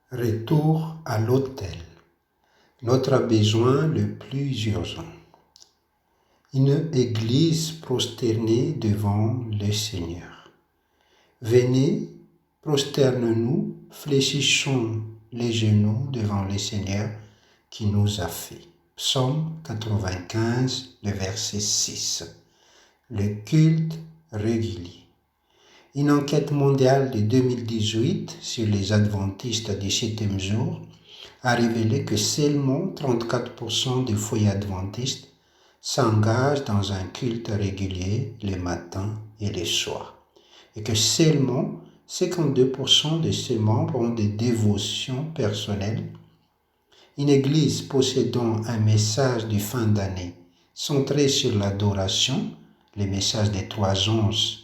Retour à l'autel. Notre besoin le plus urgent. Une église prosternée devant le Seigneur. Venez, prosterne-nous, fléchissons les genoux devant le Seigneur qui nous a fait. Psaume 95, le verset 6. Le culte régulier. Une enquête mondiale de 2018 sur les adventistes du 7e jour a révélé que seulement 34% des foyers adventistes s'engagent dans un culte régulier les matins et les soirs, et que seulement 52% de ses membres ont des dévotions personnelles. Une église possédant un message de fin d'année centré sur l'adoration, les messages des 3 anges,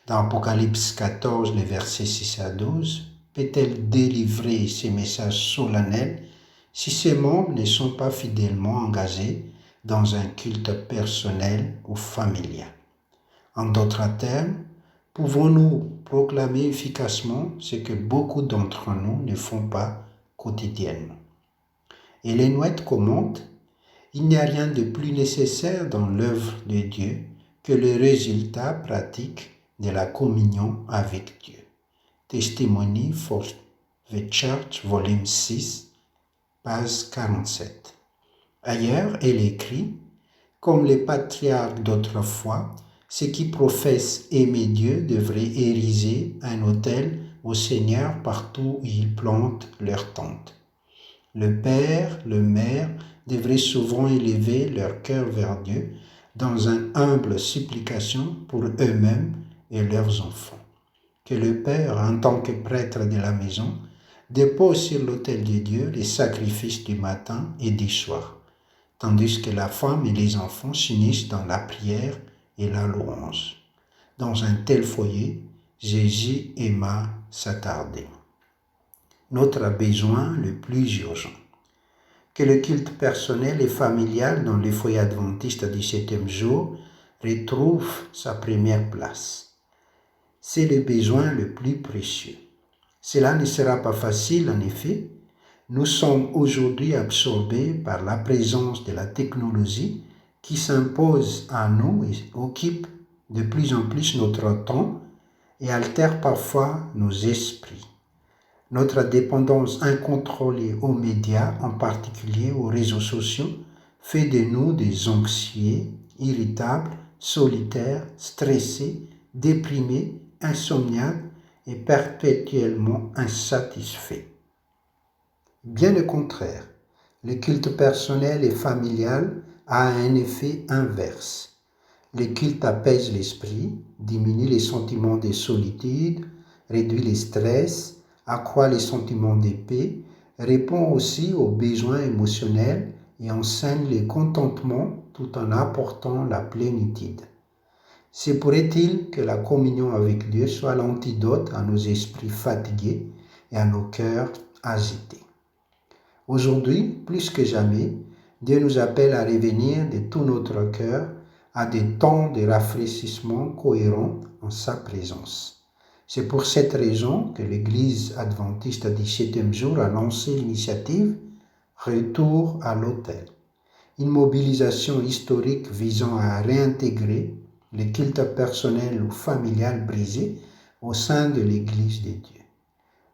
dans Apocalypse 14, les versets 6 à 12, peut-elle délivrer ces messages solennels si ses membres ne sont pas fidèlement engagés dans un culte personnel ou familial? En d'autres termes, pouvons-nous proclamer efficacement ce que beaucoup d'entre nous ne font pas quotidiennement? Ellen White commente: il n'y a rien de plus nécessaire dans l'œuvre de Dieu que le résultat pratique de la communion avec Dieu. Testimony for the Church, volume 6, page 47. Ailleurs, elle écrit: comme les patriarches d'autrefois, ceux qui professent aimer Dieu devraient ériger un autel au Seigneur partout où ils plantent leur tente. Le père, le mère devraient souvent élever leur cœur vers Dieu dans une humble supplication pour eux-mêmes et leurs enfants. Que le père, en tant que prêtre de la maison, dépose sur l'autel de Dieu les sacrifices du matin et du soir, tandis que la femme et les enfants s'unissent dans la prière et la louange. Dans un tel foyer, Jésus aima s'attarder. Notre besoin le plus urgent. Que le culte personnel et familial dans les foyers adventistes du 7e jour retrouve sa première place. C'est le besoin le plus précieux. Cela ne sera pas facile en effet. Nous sommes aujourd'hui absorbés par la présence de la technologie qui s'impose à nous et occupe de plus en plus notre temps et altère parfois nos esprits. Notre dépendance incontrôlée aux médias, en particulier aux réseaux sociaux, fait de nous des anxieux, irritables, solitaires, stressés, déprimés, insomniaques et perpétuellement insatisfaits. Bien au contraire, le culte personnel et familial a un effet inverse. Le culte apaise l'esprit, diminue les sentiments de solitude, réduit le stress, accroît les sentiments de paix, répond aussi aux besoins émotionnels et enseigne le contentement tout en apportant la plénitude. Se pourrait-il que la communion avec Dieu soit l'antidote à nos esprits fatigués et à nos cœurs agités? Aujourd'hui, plus que jamais, Dieu nous appelle à revenir de tout notre cœur à des temps de rafraîchissement cohérents en sa présence. C'est pour cette raison que l'Église adventiste du 7e jour a lancé l'initiative Retour à l'autel, une mobilisation historique visant à réintégrer le culte personnel ou familial brisé au sein de l'Église de Dieu.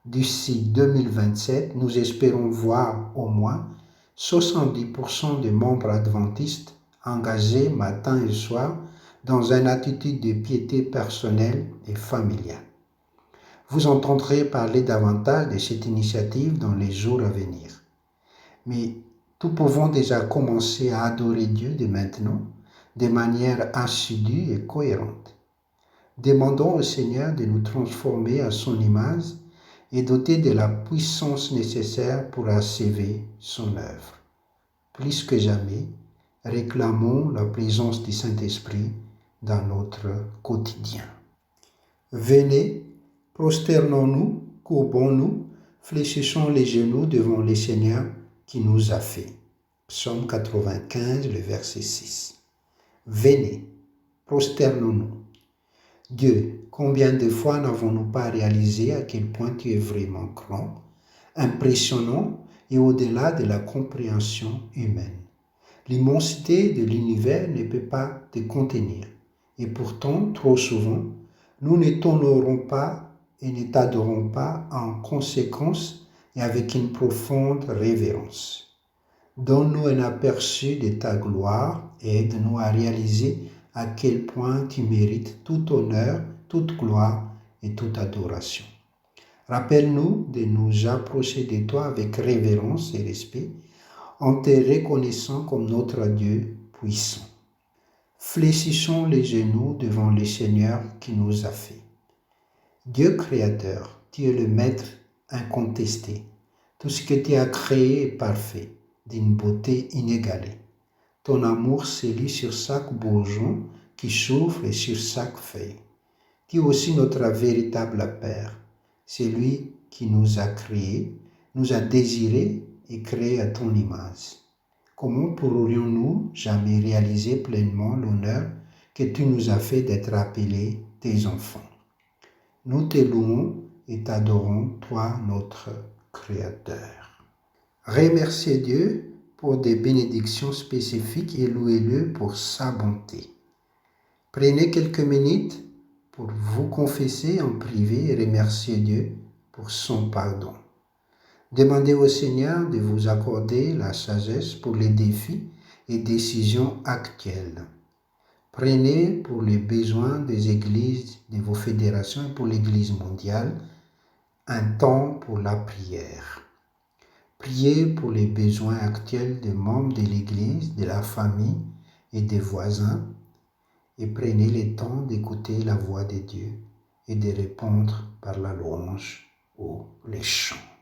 D'ici 2027, nous espérons voir au moins 70% des membres adventistes engagés matin et soir dans une attitude de piété personnelle et familiale. Vous entendrez parler davantage de cette initiative dans les jours à venir. Mais nous pouvons déjà commencer à adorer Dieu dès maintenant, de manière assidue et cohérente. Demandons au Seigneur de nous transformer à son image et doter de la puissance nécessaire pour achever son œuvre. Plus que jamais, réclamons la présence du Saint-Esprit dans notre quotidien. Venez, prosternons-nous, courbons-nous, fléchissons les genoux devant le Seigneur qui nous a fait. Psaume 95, le verset 6. Venez, prosternons-nous. Dieu, combien de fois n'avons-nous pas réalisé à quel point tu es vraiment grand, impressionnant et au-delà de la compréhension humaine. L'immensité de l'univers ne peut pas te contenir. Et pourtant, trop souvent, nous ne t'honorons pas et ne t'adorons pas en conséquence et avec une profonde révérence. Donne-nous un aperçu de ta gloire et aide-nous à réaliser à quel point tu mérites tout honneur, toute gloire et toute adoration. Rappelle-nous de nous approcher de toi avec révérence et respect, en te reconnaissant comme notre Dieu puissant. Fléchissons les genoux devant le Seigneur qui nous a fait. Dieu créateur, tu es le maître incontesté. Tout ce que tu as créé est parfait, d'une beauté inégalée. Ton amour se lit sur chaque bourgeon qui s'ouvre et sur chaque feuille. Tu es aussi notre véritable Père, celui qui nous a créés, nous a désirés et créés à ton image. Comment pourrions-nous jamais réaliser pleinement l'honneur que tu nous as fait d'être appelés tes enfants? Nous te louons et t'adorons, toi notre Créateur. Remerciez Dieu pour des bénédictions spécifiques et louez-le pour sa bonté. Prenez quelques minutes pour vous confesser en privé et remercier Dieu pour son pardon. Demandez au Seigneur de vous accorder la sagesse pour les défis et décisions actuelles. Prenez pour les besoins des églises, de vos fédérations et pour l'Église mondiale, un temps pour la prière. Priez pour les besoins actuels des membres de l'Église, de la famille et des voisins, et prenez le temps d'écouter la voix de Dieu et de répondre par la louange ou les chants.